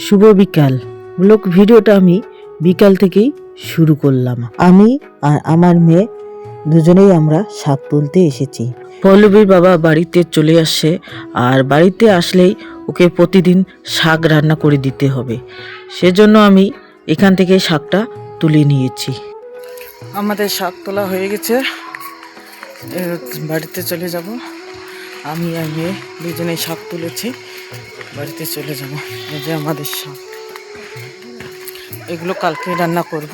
শুভ বিকাল। ব্লগ ভিডিওটা আমি বিকাল থেকেই শুরু করলাম। আমি আর আমার মেয়ে দুজনেই আমরা শাক তুলতে এসেছি। পল্লবীর বাবা বাড়িতে চলে আসছে, আর বাড়িতে আসলেই ওকে প্রতিদিন শাক রান্না করে দিতে হবে। সেজন্য আমি এখান থেকে শাকটা তুলে নিয়েছি। আমাদের শাক তোলা হয়ে গেছে, বাড়িতে চলে যাব। আমি আর মেয়ে দুজনেই শাক তুলেছি, বাড়িতে চলে যাব। এই যে আমাদের শাক, এগুলো কালকে রান্না করব।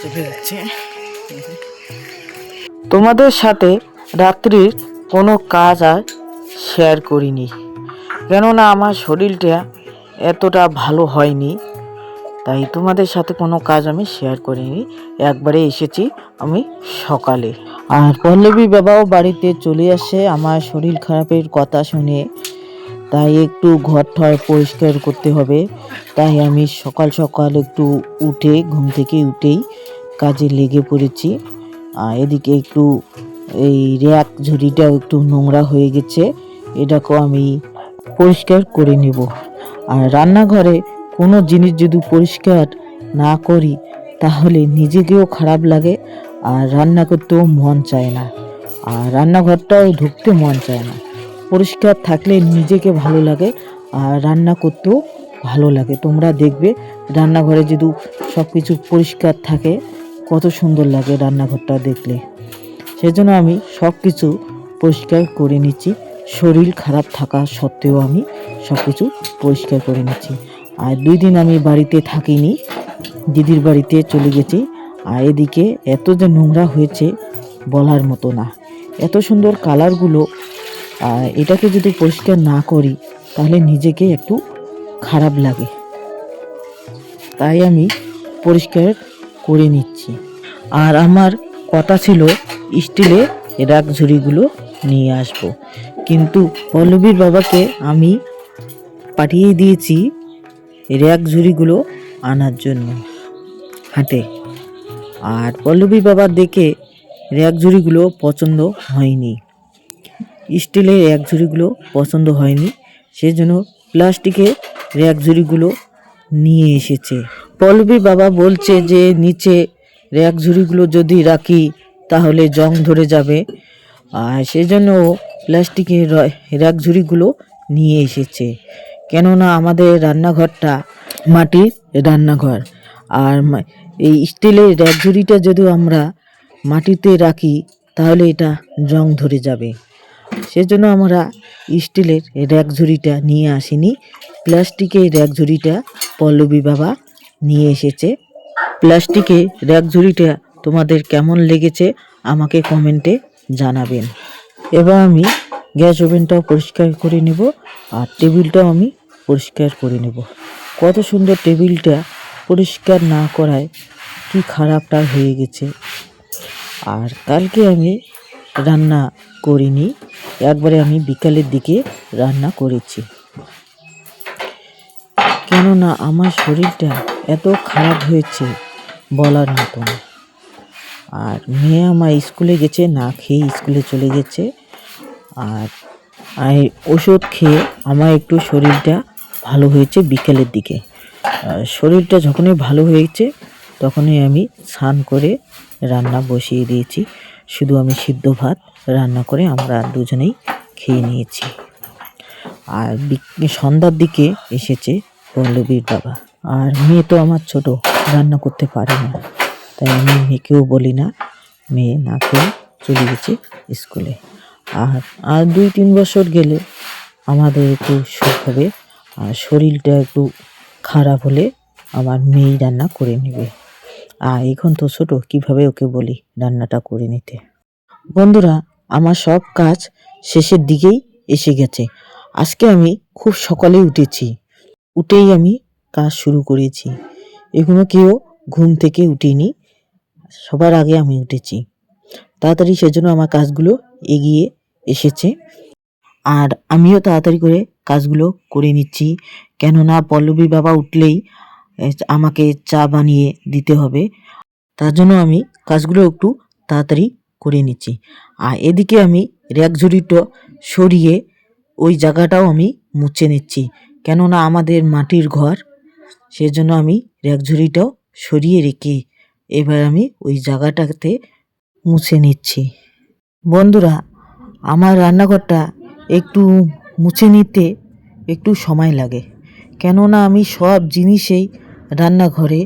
চলে যাচ্ছে। তোমাদের সাথে রাত্রির কোনো কাজ আর শেয়ার করিনি, কেননা আমার শরীরটা এতটা ভালো হয়নি, তাই তোমাদের সাথে কোনো কাজ আমি শেয়ার করিনি। একবারে এসেছি আমি সকালে। আর পল্লবী বাবাও বাড়িতে চলে আসে আমার শরীর খারাপের কথা শুনে, তাই একটু ঘর ঠর পরিষ্কার করতে হবে। তাই আমি সকাল সকাল একটু উঠে ঘুম থেকে উঠেই কাজে লেগে পড়েছি। এদিকে একটু এই র্যাক ঝুড়িটাও একটু নোংরা হয়ে গেছে, এটাকেও আমি পরিষ্কার করে নেব। আর রান্নাঘরে কোনো জিনিস যদি পরিষ্কার না করি তাহলে নিজেকেও খারাপ লাগে, আর রান্না করতেও মন চায় না, আর রান্নাঘরটাও ঢুকতে মন চায় না। পরিষ্কার থাকলে নিজেকে ভালো লাগে আর রান্না করতেও ভালো লাগে। তোমরা দেখবে রান্নাঘরে যদি সব কিছু পরিষ্কার থাকে কত সুন্দর লাগে রান্নাঘরটা দেখলে। সেজন্য আমি সব কিছু পরিষ্কার করে নিচ্ছি। শরীর খারাপ থাকা সত্ত্বেও আমি সব কিছু পরিষ্কার করে নিচ্ছি। আর 2 দিন আমি বাড়িতে থাকিনি, দিদির বাড়িতে চলে গেছি। আর এদিকে এত যে নোংরা হয়েছে বলার মতো না, এত সুন্দর কালারগুলো। এটাকে যদি পরিষ্কার না করি তাহলে নিজেকে একটু খারাপ লাগে, তাই আমি পরিষ্কার করে নিচ্ছি। আর আমার কথা ছিল স্টিলের রাগ ঝুড়িগুলো নিয়ে আসবো, কিন্তু পল্লবীর বাবাকে আমি পাঠিয়ে দিয়েছি র্যাক ঝুড়িগুলো আনার জন্য হাটে। আর পল্লবীর বাবা দেখে র্যাক ঝুড়িগুলো পছন্দ হয়নি, স্টিলের র্যাক ঝুড়িগুলো পছন্দ হয়নি, সেজন্য প্লাস্টিকের র্যাক ঝুড়িগুলো নিয়ে এসেছে। পল্লবীর বাবা বলছে যে নিচে র্যাক ঝুড়িগুলো যদি রাখি তাহলে জং ধরে যাবে, আর সেজন্য প্লাস্টিকের র্যাক ঝুড়িগুলো নিয়ে এসেছে। কেননা আমাদের রান্নাঘরটা মাটির রান্নাঘর, আর এই স্টিলের র্যাক ঝুড়িটা যদি আমরা মাটিতে রাখি তাহলে এটা জং ধরে যাবে। সেজন্য আমরা স্টিলের র্যাক ঝুড়িটা নিয়ে আসিনি, প্লাস্টিকের র্যাক ঝুড়িটা পল্লবী বাবা নিয়ে এসেছে। প্লাস্টিকের র্যাক ঝুড়িটা তোমাদের কেমন লেগেছে আমাকে কমেন্টে জানাবেন। এবার আমি গ্যাস ওভেনটাও পরিষ্কার করে নেব, আর টেবিলটাও আমি পরিষ্কার করে নেব। কত সুন্দর টেবিলটা পরিষ্কার না করায় কি খারাপটা হয়ে গেছে। আর কালকে আমি রান্না করিনি, একবারে আমি বিকালের দিকে রান্না করেছি, কেননা আমার শরীরটা এত খারাপ হয়েছে বলার মতো না। আর মেয়ে আমার স্কুলে গেছে, না খেয়ে স্কুলে চলে গেছে। আর ওষুধ খেয়ে আমার একটু শরীরটা ভালো হয়েছে বিকেলের দিকে। শরীরটা যখনই ভালো হয়েছে তখনই আমি স্নান করে রান্না বসিয়ে দিয়েছি। শুধু আমি সিদ্ধ ভাত রান্না করে আমরা দুজনেই খেয়ে নিয়েছি। আর সন্ধ্যার দিকে এসেছে পল্লবীর বাবা। আর মেয়ে তো আমার ছোট, রান্না করতে পারে না, তাই আমি মেয়েকেও বলি না, মেয়ে না খেয়ে চলে গেছে স্কুলে। আর 2-3 বছর গেলে আমাদের একটু সুখ হবে, আর শরীরটা একটু খারাপ হলে আমার মেয়েই রান্না করে নেবে। আর এখন তো ছোট, কিভাবে ওকে বলি রান্নাটা করে নিতে। বন্ধুরা, আমার সব কাজ শেষের দিকেই এসে গেছে। আজকে আমি খুব সকালে উঠেছি, উঠেই আমি কাজ শুরু করেছি। এখনো কেউ ঘুম থেকে উঠিনি, সবার আগে আমি উঠেছি তাড়াতাড়ি, সেজন্য আমার কাজগুলো এগিয়ে এসেছে। আর আমিও তাড়াতাড়ি করে কাজগুলো করে নিচ্ছি, কেননা পল্লবী বাবা উঠলেই আমাকে চা বানিয়ে দিতে হবে, তার জন্য আমি কাজগুলো একটু তাড়াতাড়ি করে নিচ্ছি। আর এদিকে আমি র্যাক ঝুড়িটা সরিয়ে ওই জায়গাটাও আমি মুছে নিচ্ছি, কেননা আমাদের মাটির ঘর, সেজন্য আমি র্যাকঝুড়িটাও সরিয়ে রেখে এবার আমি ওই জায়গাটাতে মুছে নিচ্ছি। বন্ধুরা, আমার রান্নাঘরটা একটু মুছে নিতে একটু সময় লাগে, কেননা আমি সব জিনিসেই রান্নাঘরে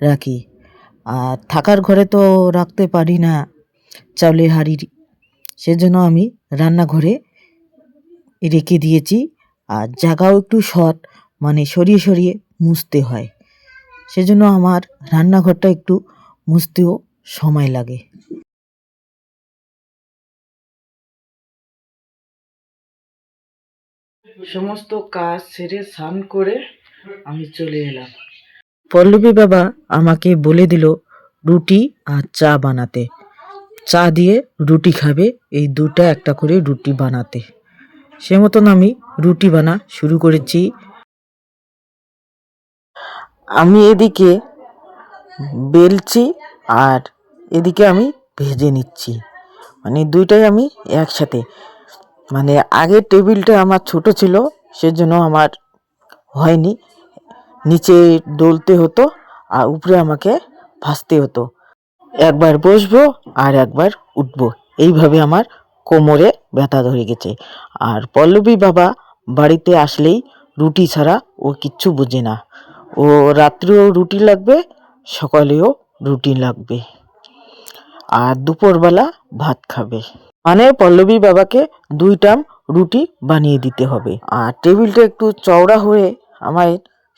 রাখি। আর থাকার ঘরে তো রাখতে পারি না চাউলের হাঁড়ি, সেজন্য আমি রান্নাঘরে রেখে দিয়েছি। আর জায়গাও একটু শর্ট, মানে সরিয়ে সরিয়ে মুছতে হয়, সেজন্য আমার রান্নাঘরটা একটু মুছতেও সময় লাগে। সমস্ত কাজ সেরে স্নান করে আমি চলে এলাম। পল্লবী বাবা আমাকে বলে দিল রুটি আর চা বানাতে, চা দিয়ে রুটি খাবে, এই দুটা একটা করে রুটি বানাতে। সে মতন আমি রুটি বানা শুরু করেছি। আমি এদিকে বেলছি আর এদিকে আমি ভেজে নিচ্ছি, মানে দুইটাই আমি একসাথে। মানে আগের টেবিলটা আমার ছোট ছিল, সেজন্য আমার হয়নি, নিচে দলতে হতো আর উপরে আমাকে ভাজতে হতো। একবার বসবো আর একবার উঠবো, এইভাবে আমার কোমরে ব্যথা ধরে গেছে। আর পল্লবী বাবা বাড়িতে আসলেই রুটি ছাড়া ও কিচ্ছু বোঝে না। ও রাত্রেও রুটি লাগবে, সকালেও রুটি লাগবে, আর দুপুরবেলা ভাত খাবে। মানে পল্লবী বাবাকে 2 টাইম রুটি বানিয়ে দিতে হবে। আর টেবিলটা একটু চওড়া হয়ে আমার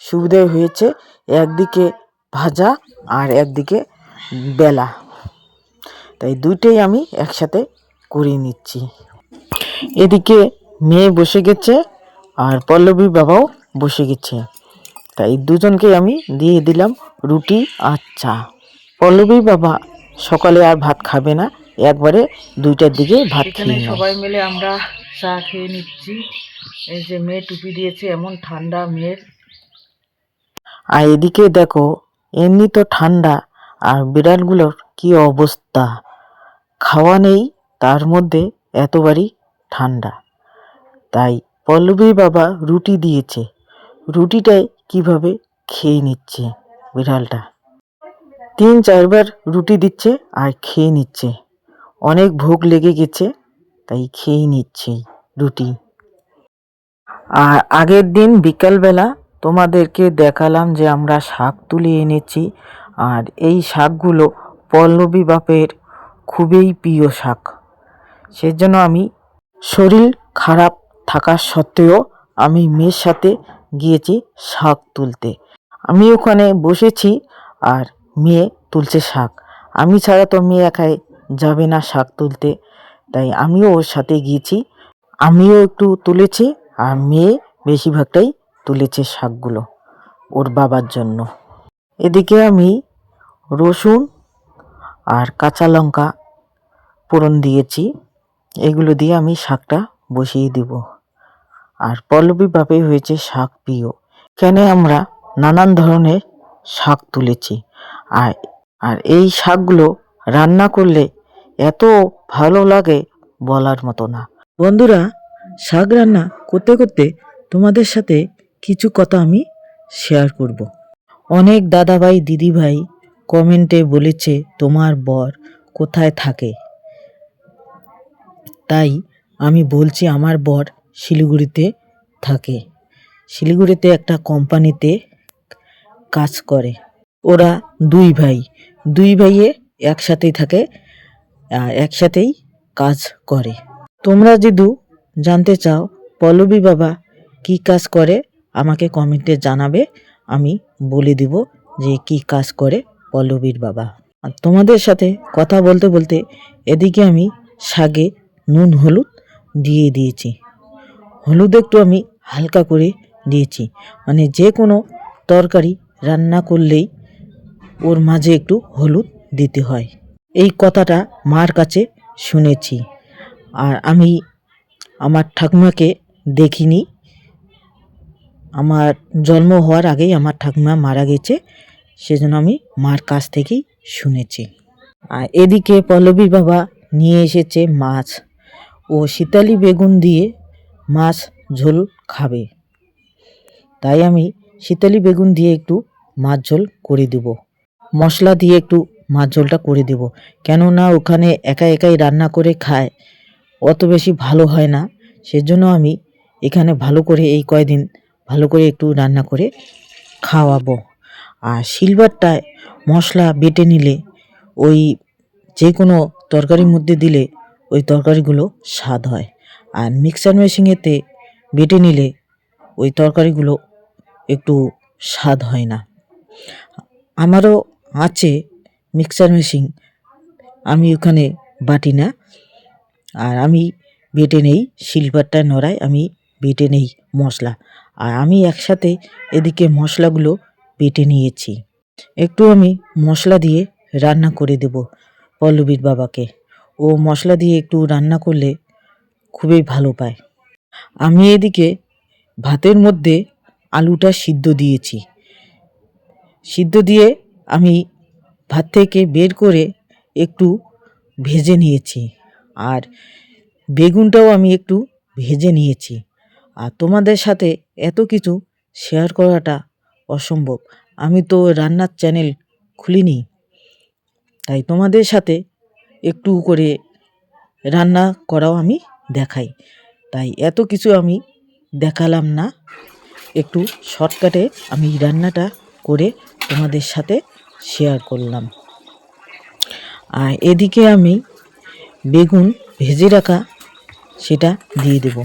সুবিধা হয়েছে, একদিকে ভাজা আর একদিকে বেলা, তাই দুইটাই আমি একসাথে করে নিচ্ছি। এদিকে মেয়ে বসে গেছে আর পল্লবী বাবাও বসে গেছে, তাই দুজনকে আমি দিয়ে দিলাম রুটি আর চা। পল্লবী বাবা সকালে আর ভাত খাবে না, একবারে 2টার দিকে ভাত খেয়ে নেয়। সবাই মিলে আমরা চা খেয়ে নিচ্ছি। এই যে মেয়ে টুপি দিয়েছে, এমন ঠান্ডা মেয়ের। আর এদিকে দেখো, এমনি তো ঠান্ডা, আর বিড়ালগুলোর কি অবস্থা, খাওয়া নেই, তার মধ্যে এতবারই ঠান্ডা। তাই পল্লবী বাবা রুটি দিয়েছে, রুটিটাই কিভাবে খেয়ে নিচ্ছে বিড়ালটা। 3-4 বার রুটি দিচ্ছে আর খেয়ে নিচ্ছে, অনেক ভোগ লেগে গেছে তাই খেয়ে নিচ্ছে রুটি। আর আগের দিন বিকালবেলা তোমাদেরকে দেখালাম যে আমরা শাক তুলে এনেছি, আর এই শাকগুলো পল্লবী বাপের খুবই প্রিয় শাক। সেজন্য আমি শরীর খারাপ থাকা সত্ত্বেও আমি মেয়ের সাথে গিয়েছি শাক তুলতে। আমি ওখানে বসেছি আর মেয়ে তুলছে শাক, আমি ছাড়া তো মেয়ে একাই যাবে না শাক তুলতে, তাই আমিও ওর সাথে গিয়েছি। আমিও একটু তুলেছি আর মেয়ে বেশিরভাগটাই তুলেছে শাকগুলো ওর বাবার জন্য। এদিকে আমি রসুন আর কাঁচা লঙ্কা ফোড়ন দিয়েছি, এগুলো দিয়ে আমি শাকটা বসিয়ে দিব। আর পল্লবী বাপে হয়েছে শাক প্রিয়, এখানে আমরা নানান ধরনের শাক তুলেছি। আর আর এই শাকগুলো রান্না করলে এত ভালো লাগে বলার মতো না। বন্ধুরা, শাক রান্না করতে করতে তোমাদের সাথে কিছু কথা আমি শেয়ার করব। অনেক দাদাভাই দিদিভাই কমেন্টে বলেছে তোমার বর কোথায় থাকে, তাই আমি বলছি আমার বর শিলিগুড়িতে থাকে। শিলিগুড়িতে একটা কোম্পানিতে কাজ করে। ওরা 2 ভাই, 2 ভাইয়ে একসাথেই থাকে, একসাথেই কাজ করে। তোমরা যদি জানতে চাও পল্লবী বাবা কি কাজ করে, আমাকে কমেন্টে জানাবে, আমি বলে দিব যে কি কাজ করে পল্লবীর বাবা। আর তোমাদের সাথে কথা বলতে বলতে এদিকে আমি শাকে নুন হলুদ দিয়ে দিয়েছি। হলুদ একটু আমি হালকা করে দিয়েছি, মানে যে কোনো তরকারি রান্না করলেই ওর মাঝে একটু হলুদ দিতে হয়, এই কথাটা মার কাছে শুনেছি। আর আমি আমার ঠাকুমাকে দেখিনি, আমার জন্ম হওয়ার আগেই আমার ঠাকুমা মারা গেছে, সেজন্য আমি মার কাছ থেকেই শুনেছি। আর এদিকে পল্লবী বাবা নিয়ে এসেছে মাছ, ও শীতালি বেগুন দিয়ে মাছ ঝোল খাবে। তাই আমি শীতালি বেগুন দিয়ে একটু মাছ ঝোল করে দেব, মশলা দিয়ে একটু মাছ ঝোলটা করে দেব। কেননা ওখানে একা একাই রান্না করে খায়, অত বেশি ভালো হয় না। সেজন্য আমি এখানে ভালো করে এই কয়দিন ভালো করে একটু রান্না করে খাওয়াবো। আর সিলভারটায় মশলা বেটে নিলে ওই যে কোনো তরকারির মধ্যে দিলে ওই তরকারিগুলো স্বাদ হয়। আর মিক্সার মেশিনেতে বেটে নিলে ওই তরকারিগুলো একটু স্বাদ হয় না। আমারও আছে মিক্সার মেশিন, আমি ওখানে বাটি না, আর আমি বেটে নেই সিলভারটায় নড়ায়, আমি বেটে নেই মশলা। আর আমি একসাথে এদিকে মশলাগুলো বেটে নিয়েছি। একটু আমি মশলা দিয়ে রান্না করে দেব পল্লবীর বাবাকে। ও মশলা দিয়ে একটু রান্না করলে খুবই ভালো পায়। আমি এদিকে ভাতের মধ্যে আলুটা সিদ্ধ দিয়েছি। সিদ্ধ দিয়ে আমি ভাত থেকে বের করে একটু ভেজে নিয়েছি। আর বেগুনটাও আমি একটু ভেজে নিয়েছি। আর তোমাদের সাথে এত কিছু শেয়ার করাটা অসম্ভব, আমি তো রান্নার চ্যানেল খুলিনি, তাই তোমাদের সাথে একটু করে রান্না করাও আমি দেখাই। তাই এত কিছু আমি দেখালাম না, একটু শর্টকাটে আমি রান্নাটা করে তোমাদের সাথে শেয়ার করলাম। আর এদিকে আমি বেগুন ভেজে রাখা সেটা দিয়ে দেব।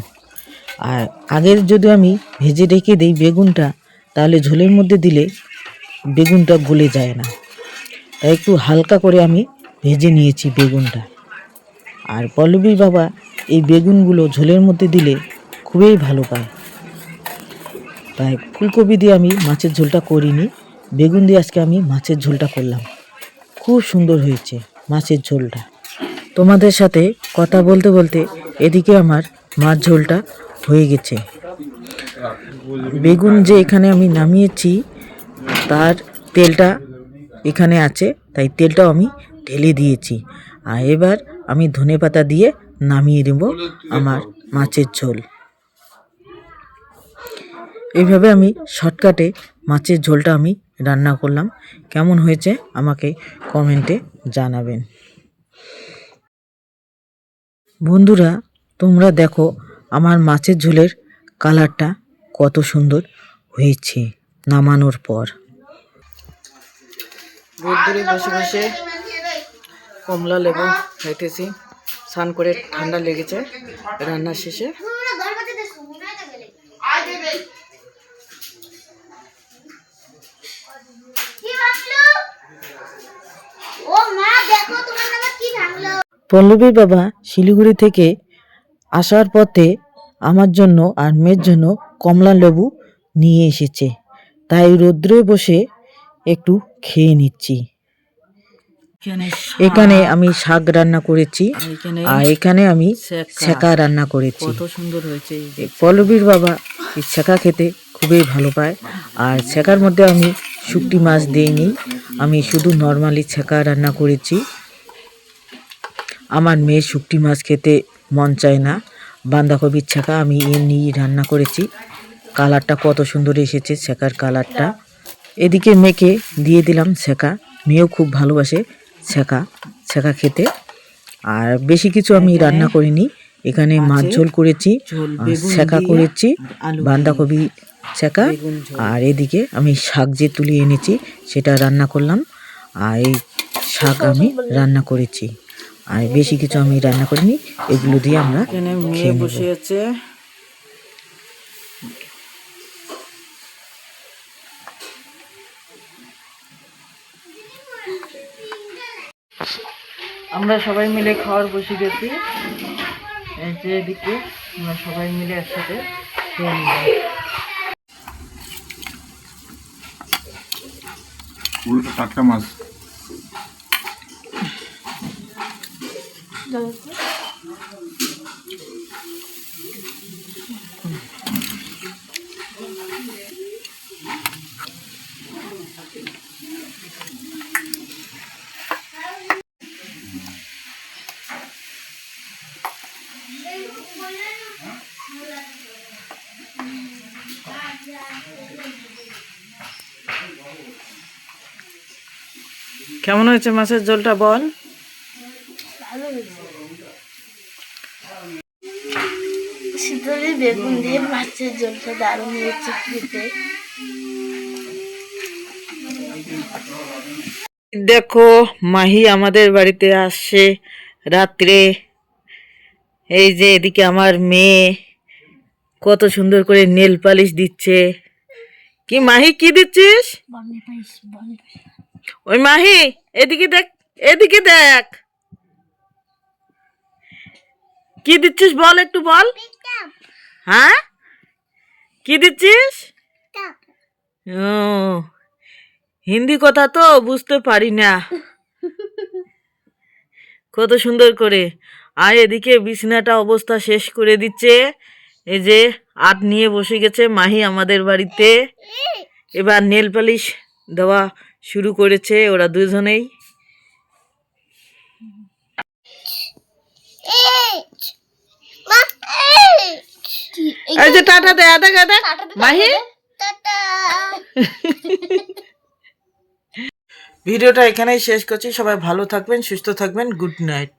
আর আগের যদি আমি ভেজে রেখে দিই বেগুনটা, তাহলে ঝোলের মধ্যে দিলে বেগুনটা গলে যায় না। তাই একটু হালকা করে আমি ভেজে নিয়েছি বেগুনটা। আর পল্লবী বাবা এই বেগুনগুলো ঝোলের মধ্যে দিলে খুবই ভালো পায়। তাই ফুলকপি দিয়ে আমি মাছের ঝোলটা করিনি, বেগুন দিয়ে আজকে আমি মাছের ঝোলটা করলাম। খুব সুন্দর হয়েছে মাছের ঝোলটা। তোমাদের সাথে কথা বলতে বলতে এদিকে আমার মাছ ঝোলটা হয়ে গেছে। বেগুন যে এখানে আমি নামিয়েছি তার তেলটা এখানে আছে, তাই তেলটাও আমি ঢেলে দিয়েছি। আর এবার আমি ধনেপাতা দিয়ে নামিয়ে দেব আমার মাছের ঝোল। এইভাবে আমি শর্টকাটে মাছের ঝোলটা আমি রান্না করলাম। কেমন হয়েছে আমাকে কমেন্টে জানাবেন। বন্ধুরা, তোমরা দেখো আমার মাছের ঝোলের কালারটা কত সুন্দর হয়েছে নামানোর পর। রোদ্দুরে বসে বসে কমলা লেবু খাইতেছি, স্নান করে ঠান্ডা লেগেছে রান্না শেষে। পল্লবীর বাবা শিলিগুড়ি থেকে আসার পথে আমার জন্য আর মেয়ের জন্য কমলা লেবু নিয়ে এসেছে, তাই রোদ্রে বসে একটু খেয়ে নিচ্ছি। এখানে আমি শাক রান্না করেছি, আর এখানে আমি ছেঁকা রান্না করেছি। কত সুন্দর হয়েছে। পল্লবীর বাবা এই ছেঁকা খেতে খুবই ভালো পায়। আর ছেঁকার মধ্যে আমি শুকটি মাছ দিইনি, আমি শুধু নর্মালি ছেঁকা রান্না করেছি। আমার মেয়ে শুকটি মাছ খেতে মন চায় না, বাঁধাকপির ছেঁকা আমি এমনি রান্না করেছি। কালারটা কত সুন্দর এসেছে ছেঁকার কালারটা। এদিকে মেয়েকে দিয়ে দিলাম ছেঁকা, মেয়েও খুব ভালোবাসে ছেঁকা খেতে। আর বেশি কিছু আমি রান্না করিনি, এখানে মাছ ঝোল করেছি, ছেঁকা করেছি, বাঁধাকপি ছেঁকা, আর এদিকে আমি শাক যে তুলে এনেছি সেটা রান্না করলাম। আর এই শাক আমি রান্না করেছি, আর বেশি কিছু আমি রান্না করিনি। এগুলো দিয়ে আমরা খেয়ে বসে আছে। আমরা সবাই মিলে খাওয়ার বসে গেছি। এই যে এদিকে আমরা সবাই মিলে একসাথে খেয়ে নিলাম। পুরোটা টাটকা মাছ। কেমন হয়েছে মাছের ঝোলটা বল? ভালো হয়েছে। শীতলে বেগুন দিয়ে মাছের ঝোলটা দারুণ হয়েছে খেতে। দেখো মাহি আমাদের বাড়িতে আসছে রাত্রে। এই যে এদিকে আমার মেয়ে কত সুন্দর করে নেল পালিশ দিচ্ছে। কি মাহি কি দিচ্ছিস? বর্ণে পাইস বর্ণে পাইস। ওই মাহি এদিকে দেখ, এদিকে দেখ, কি দিচ্ছিস বল, একটু বল। হ্যাঁ কি দিচ্ছিস? ও হিন্দি কথা তো বুঝতে পারি না। কত সুন্দর করে। আর এদিকে বিছানাটা অবস্থা শেষ করে দিচ্ছে। এই যে আট নিয়ে বসে গেছে মাহি আমাদের বাড়িতে। এবার নেল পালিশ দেওয়া শুরু করেছে ওরা দুজনেই। এই যে টাটা দে, দেখ দেখ মাহি। ভিডিওটা এখানেই শেষ করছি। সবাই ভালো থাকবেন, সুস্থ থাকবেন। Good night.